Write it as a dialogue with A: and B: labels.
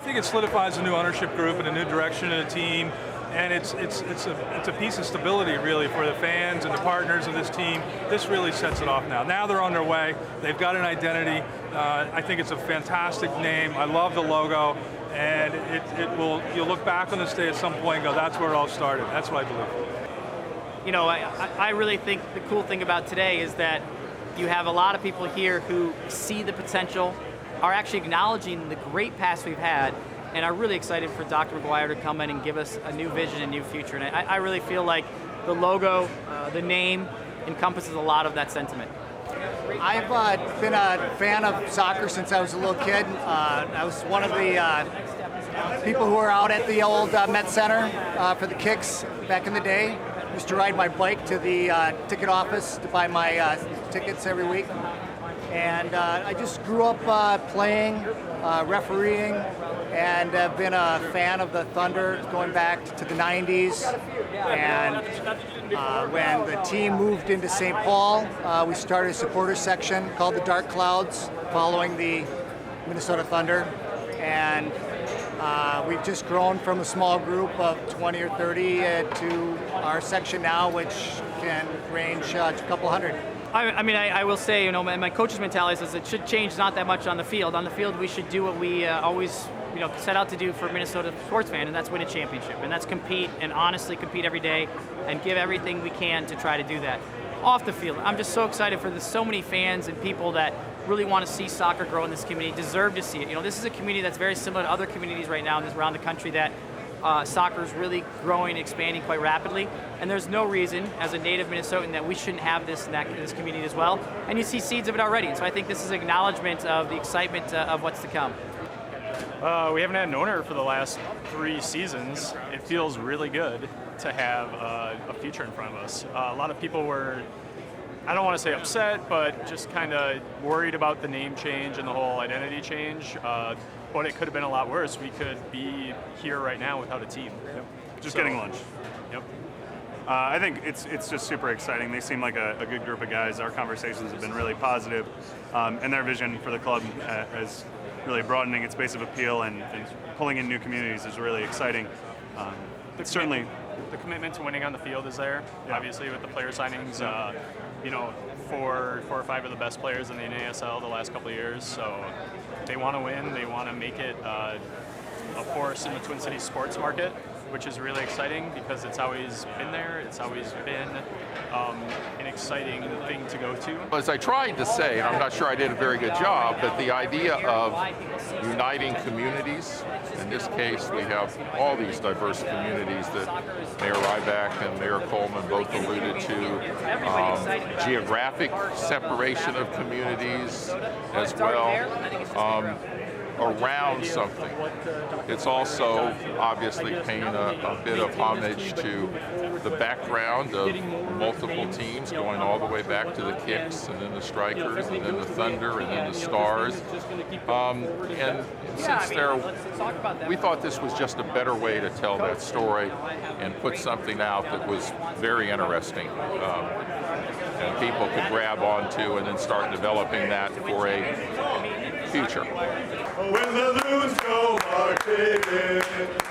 A: think it solidifies a new ownership group and a new direction of the team. And it's a piece of stability, really, for the fans and the partners of this team. This really sets it off now. Now they're on their way. They've got an identity. I think it's a fantastic name. I love the logo, and you'll look back on this day at some point and go, that's where it all started. That's what I believe.
B: You know, I really think the cool thing about today is that you have a lot of people here who see the potential, are actually acknowledging the great past we've had, and are really excited for Dr. McGuire to come in and give us a new vision and new future. And I really feel like the logo, the name, encompasses a lot of that sentiment.
C: I've been a fan of soccer since I was a little kid. I was one of the people who were out at the old Met Center for the kicks back in the day. Used to ride my bike to the ticket office to buy my tickets every week. And I just grew up playing, refereeing, and have been a fan of the Thunder going back to the 90s. And when the team moved into St. Paul, we started a supporter section called the Dark Clouds, following the Minnesota Thunder. And we've just grown from a small group of 20 or 30 to our section now, which can range to a couple hundred.
B: I mean, I will say, you know, my coach's mentality says it should change not that much on the field. On the field, we should do what we always, you know, set out to do for a Minnesota sports fan, and that's win a championship. And that's compete, and honestly compete every day, and give everything we can to try to do that. Off the field, I'm just so excited for so many fans and people that really want to see soccer grow in this community, deserve to see it. You know, this is a community that's very similar to other communities right now around the country that soccer is really growing, expanding quite rapidly, and there's no reason, as a native Minnesotan, that we shouldn't have this in this community as well. And you see seeds of it already. So I think this is an acknowledgement of the excitement of what's to come.
D: We haven't had an owner for the last 3 seasons. It feels really good to have a future in front of us. A lot of people were, I don't want to say upset, but just kind of worried about the name change and the whole identity change. But it could have been a lot worse. We could be here right now without a team.
E: Yep. Just getting lunch.
D: Yep.
E: I think it's just super exciting. They seem like a good group of guys. Our conversations have been really positive, and their vision for the club is really broadening its base of appeal and pulling in new communities is really exciting. Certainly,
D: the commitment to winning on the field is there.
E: Yeah.
D: Obviously, with the player signings, you know, 4 or 5 of the best players in the NASL the last couple of years. So they want to win. They want to make it a force in the Twin Cities sports market, which is really exciting because it's always been there. It's always been an exciting thing to go to.
F: As I tried to say, and I'm not sure I did a very good job, but the idea of uniting communities, in this case we have all these diverse communities that Mayor Ryback and Mayor Coleman both alluded to, geographic separation of communities as well. Around something. It's also obviously paying a bit of homage to the background of multiple teams going all the way back to the Kicks and then the Strikers and then the Thunder and then the Stars. And since we thought this was just a better way to tell that story and put something out that was very interesting and people could grab onto and then start developing that for a future.
G: When the loons go marching in.